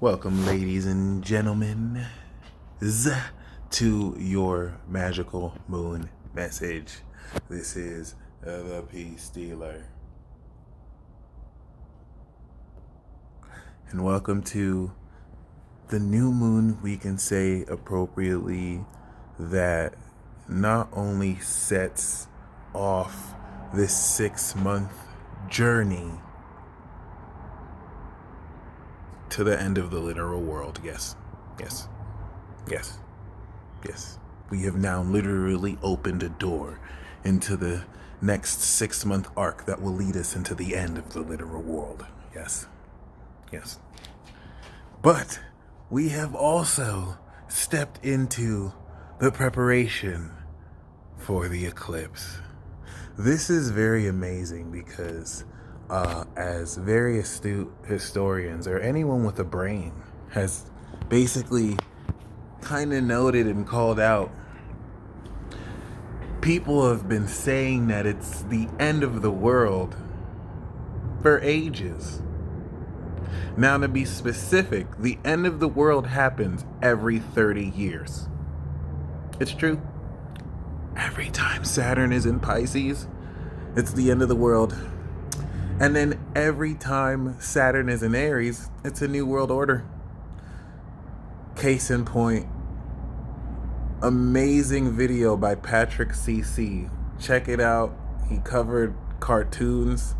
Welcome, ladies and gentlemen, to your magical moon message. This is the Peace Dealer. And welcome to the new moon. We can say appropriately that not only sets off this 6-month journey to the end of the literal world. Yes. We have now literally opened a door into the next 6-month arc that will lead us into the end of the literal world. Yes. But we have also stepped into the preparation for the eclipse. This is very amazing because as very astute historians or anyone with a brain has basically kind of noted and called out, people have been saying that it's the end of the world for ages. Now, to be specific, the end of the world happens every 30 years. It's true. Every time Saturn is in Pisces, it's the end of the world. And then every time Saturn is in Aries, it's a new world order. Case in point, amazing video by Patrick CC. Check it out. He covered cartoons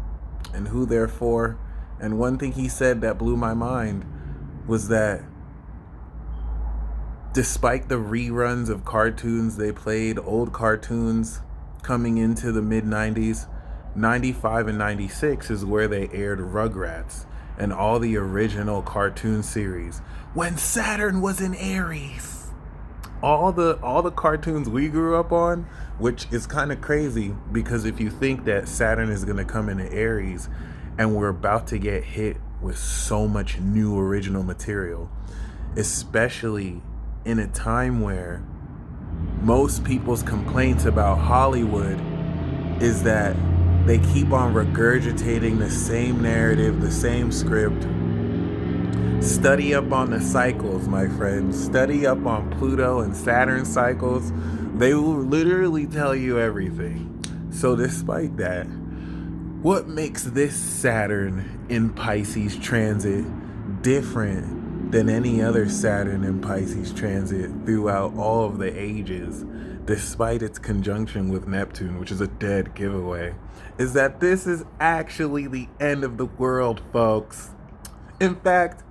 and who they're for. And one thing he said that blew my mind was that despite the reruns of cartoons they played, old cartoons coming into the mid-90s, 95 and 96 is where they aired Rugrats and all the original cartoon series when Saturn was in Aries. All the cartoons we grew up on, which is kind of crazy because if you think that Saturn is going to come into Aries and we're about to get hit with so much new original material, especially in a time where most people's complaints about Hollywood is that they keep on regurgitating the same narrative, the same script. Study up on the cycles, my friends. Study up on Pluto and Saturn cycles. They will literally tell you everything. So despite that, what makes this Saturn in Pisces transit different than any other Saturn in Pisces transit throughout all of the ages, despite its conjunction with Neptune, which is a dead giveaway, is that this is actually the end of the world, folks. In fact,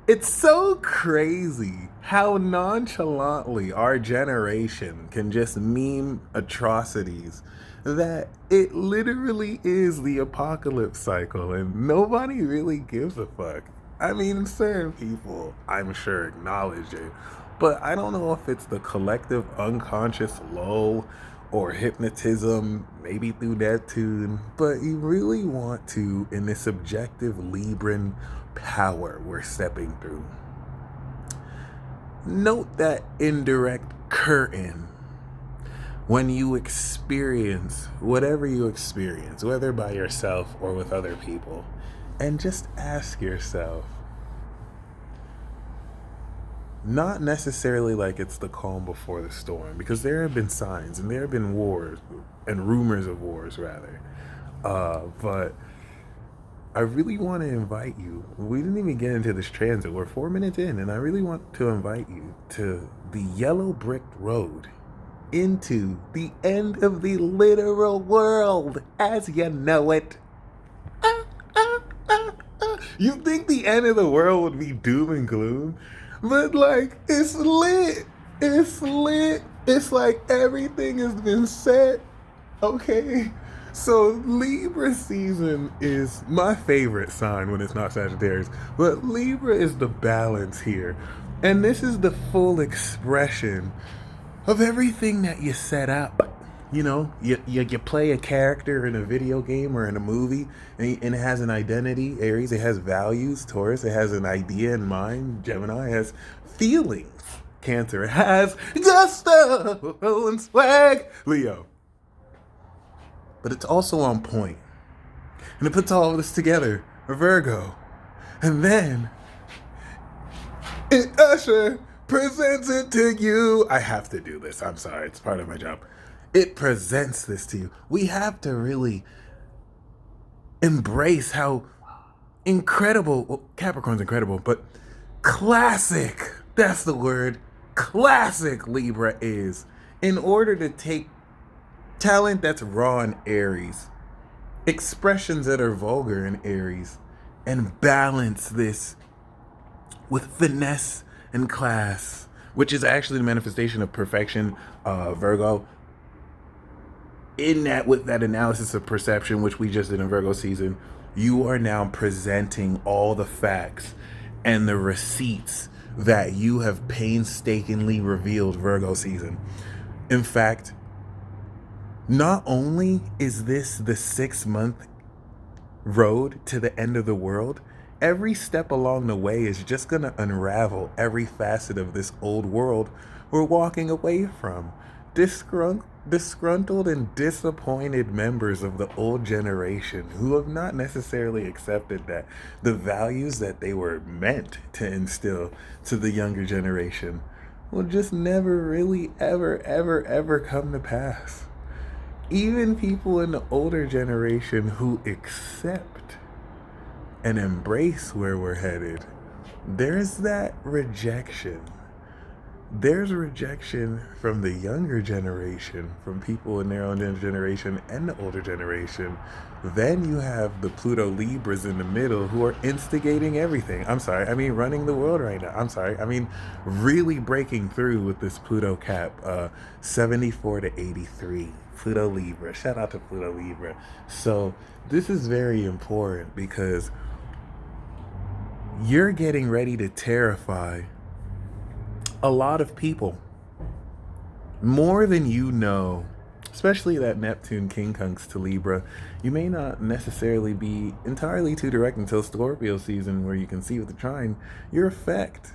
it's so crazy how nonchalantly our generation can just meme atrocities that it literally is the apocalypse cycle and nobody really gives a fuck. I mean, certain people, I'm sure, acknowledge it, but I don't know if it's the collective unconscious lull or hypnotism, maybe through Neptune, but you really want to, in this subjective Libran power we're stepping through, note that indirect curtain when you experience whatever you experience, whether by yourself or with other people, and just ask yourself, not necessarily like it's the calm before the storm, because there have been signs and there have been wars and rumors of wars rather, but I really want to invite you. We didn't even get into this transit. We're 4 minutes in, and I really want to invite you to the yellow bricked road into the end of the literal world as you know it. You think the end of the world would be doom and gloom? But like, it's lit. It's lit. It's like everything has been set. Okay. So Libra season is my favorite sign when it's not Sagittarius. But Libra is the balance here. And this is the full expression of everything that you set up. You know, you play a character in a video game or in a movie, and it has an identity. Aries, it has values. Taurus, it has an idea in mind. Gemini has feelings. Cancer, it has gusto and swag. Leo. But it's also on point. And it puts all of this together. Virgo. And then And Usher presents it to you. I have to do this. I'm sorry. It's part of my job. It presents this to you. We have to really embrace how incredible, well, Capricorn's incredible, but classic, that's the word, classic Libra is. In order to take talent that's raw in Aries, expressions that are vulgar in Aries, and balance this with finesse and class, which is actually the manifestation of perfection, Virgo. In that, with that analysis of perception, which we just did in Virgo season, you are now presenting all the facts and the receipts that you have painstakingly revealed Virgo season. In fact, not only is this the 6-month road to the end of the world, every step along the way is just going to unravel every facet of this old world we're walking away from. Disgruntled and disappointed members of the old generation who have not necessarily accepted that the values that they were meant to instill to the younger generation will just never really ever come to pass. Even people in the older generation who accept and embrace where we're headed, there's that rejection. There's rejection from the younger generation, from people in their own generation and the older generation. Then you have the Pluto Libras in the middle who are instigating everything. Running the world right now. Really breaking through with this Pluto cap, 74 to 83. Pluto Libra. Shout out to Pluto Libra. So this is very important because you're getting ready to terrify a lot of people, more than you know, especially that Neptune quincunx to Libra. You may not necessarily be entirely too direct until Scorpio season, where you can see with the trine your effect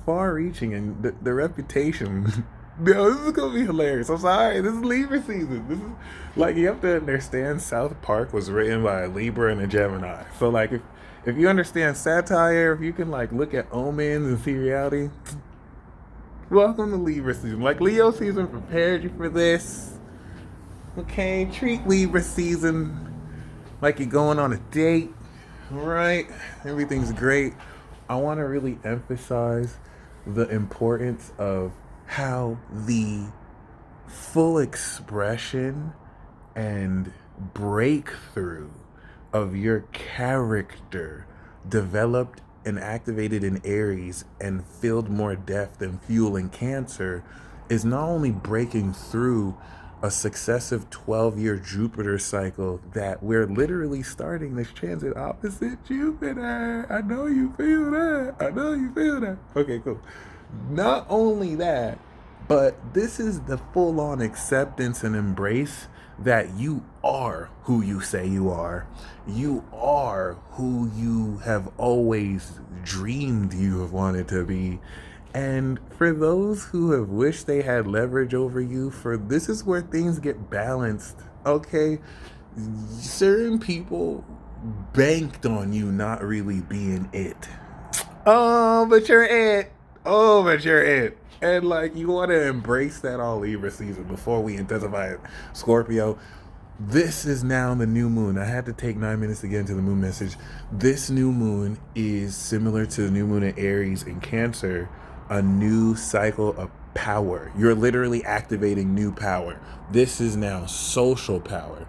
far-reaching and the reputation. Yo, this is gonna be hilarious. I'm sorry, this is Libra season. This is like, you have to understand, South Park was written by a Libra and a Gemini. So like, if you understand satire, if you can like look at omens and see reality, welcome to Libra season. Like, Leo season prepared you for this. Okay, treat Libra season like you're going on a date. Right? Everything's great. I want to really emphasize the importance of how the full expression and breakthrough of your character developed and activated in Aries and filled more depth and fuel in Cancer is not only breaking through a successive 12-year Jupiter cycle that we're literally starting this transit opposite Jupiter. I know you feel that. Okay, cool. Not only that, but this is the full-on acceptance and embrace that you are who you say you are. You are who you have always dreamed you have wanted to be. And for those who have wished they had leverage over you, for this is where things get balanced, okay? Certain people banked on you not really being it. Oh, but you're it. And like, you want to embrace that all Libra season before we intensify it. Scorpio, this is now the new moon. I had to take 9 minutes to get into the moon message. This new moon is similar to the new moon in Aries and Cancer, a new cycle of power. You're literally activating new power. This is now social power.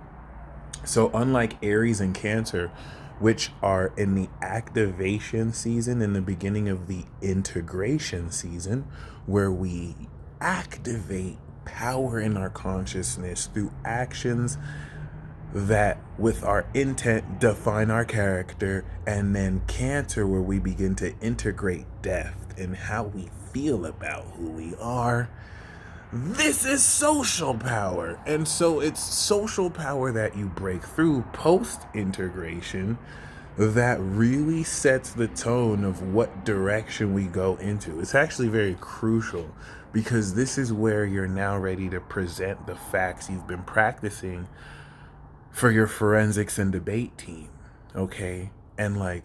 So unlike Aries and Cancer, which are in the activation season, in the beginning of the integration season, where we activate power in our consciousness through actions that with our intent define our character, and then Cancer, where we begin to integrate depth in how we feel about who we are. This is social power. And so it's social power that you break through post-integration that really sets the tone of what direction we go into. It's actually very crucial because this is where you're now ready to present the facts you've been practicing for your forensics and debate team, okay? And like,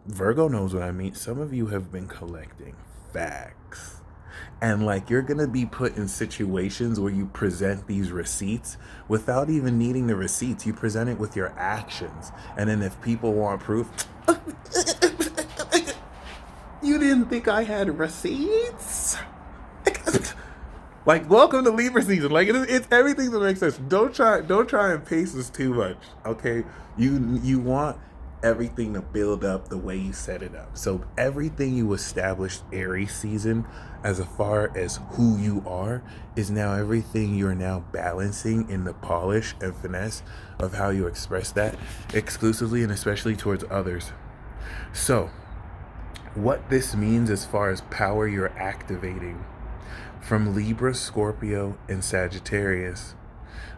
Virgo knows what I mean. Some of you have been collecting facts. And like you're going to be put in situations where you present these receipts without even needing the receipts. You present it with your actions. And then if people want proof, you didn't think I had receipts? Like, welcome to Libra season. Like, it's everything that makes sense. Don't try and pace this too much. Okay, you want everything to build up the way you set it up. So everything you established Aries season, as far as who you are, is now everything you're now balancing in the polish and finesse of how you express that exclusively and especially towards others. So, what this means as far as power you're activating from Libra, Scorpio, and Sagittarius.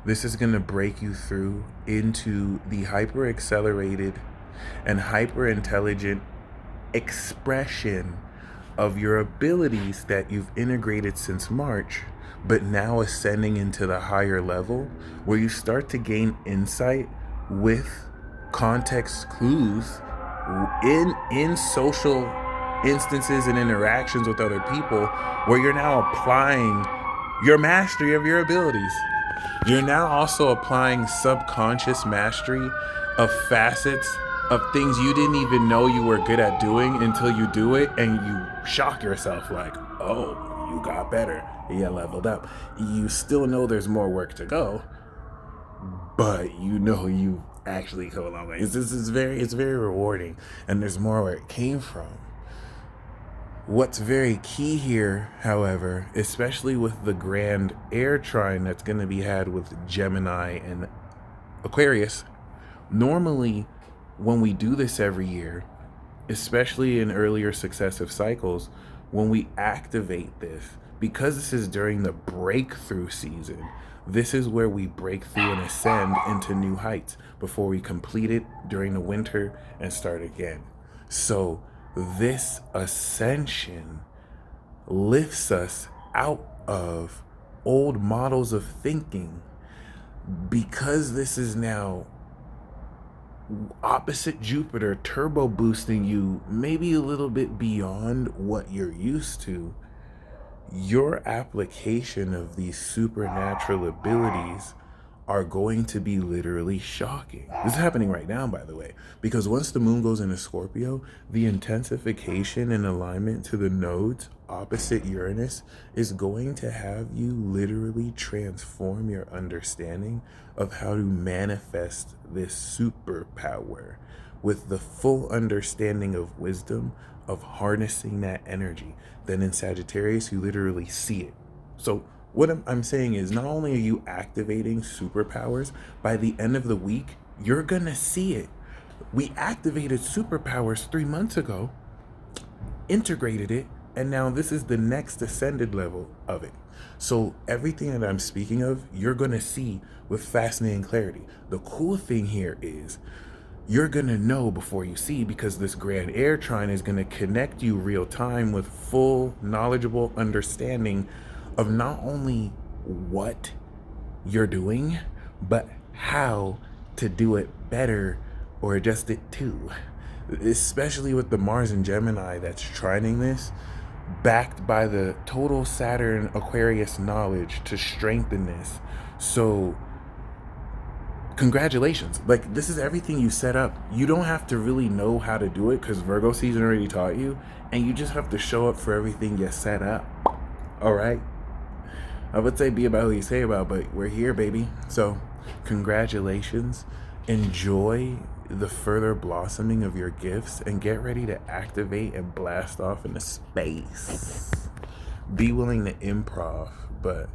This is going to break you through into the hyper accelerated and hyper intelligent expression of your abilities that you've integrated since March, but now ascending into the higher level where you start to gain insight with context clues in social instances and interactions with other people, where you're now applying your mastery of your abilities. You're now also applying subconscious mastery of facets of things you didn't even know you were good at doing until you do it and you shock yourself like, oh, you got better, you leveled up. You still know there's more work to go, but you know you actually come a long way. It's very rewarding, and there's more where it came from. What's very key here, however, especially with the grand air trine that's going to be had with Gemini and Aquarius, normally when we do this every year, especially in earlier successive cycles, when we activate this, because this is during the breakthrough season, this is where we break through and ascend into new heights before we complete it during the winter and start again. So this ascension lifts us out of old models of thinking, because this is now opposite Jupiter, turbo boosting you maybe a little bit beyond what you're used to. Your application of these supernatural abilities are going to be literally shocking. This is happening right now, by the way, because once the moon goes into Scorpio, the intensification and alignment to the nodes opposite Uranus is going to have you literally transform your understanding of how to manifest this superpower with the full understanding of wisdom of harnessing that energy. Then in Sagittarius, you literally see it. So what I'm saying is, not only are you activating superpowers, by the end of the week, you're going to see it. We activated superpowers 3 months ago, integrated it, and now this is the next ascended level of it. So everything that I'm speaking of, you're going to see with fascinating clarity. The cool thing here is you're going to know before you see, because this grand air trine is going to connect you real time with full knowledgeable understanding of not only what you're doing, but how to do it better or adjust it too. Especially with the Mars and Gemini that's trining this, backed by the total Saturn Aquarius knowledge to strengthen this. So congratulations. Like, this is everything you set up. You don't have to really know how to do it, because Virgo season already taught you, and you just have to show up for everything you set up. All right? I would say be about who you say about, but we're here, baby. So congratulations. Enjoy the further blossoming of your gifts and get ready to activate and blast off into space. Be willing to improv, but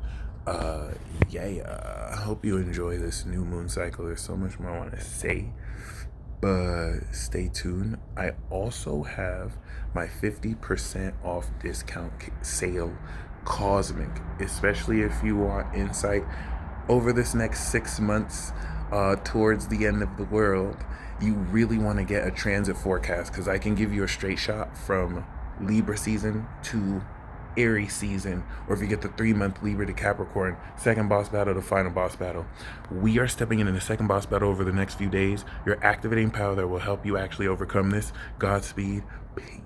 I hope you enjoy this new moon cycle. There's so much more I want to say, but stay tuned. I also have my 50% off discount sale, Cosmic, especially if you want insight over this next 6 months towards the end of the world. You really want to get a transit forecast, because I can give you a straight shot from Libra season to Aries season, or if you get the 3-month Libra to Capricorn, second boss battle to final boss battle. We are stepping into the second boss battle over the next few days. You're activating power that will help you actually overcome this. Godspeed. Peace.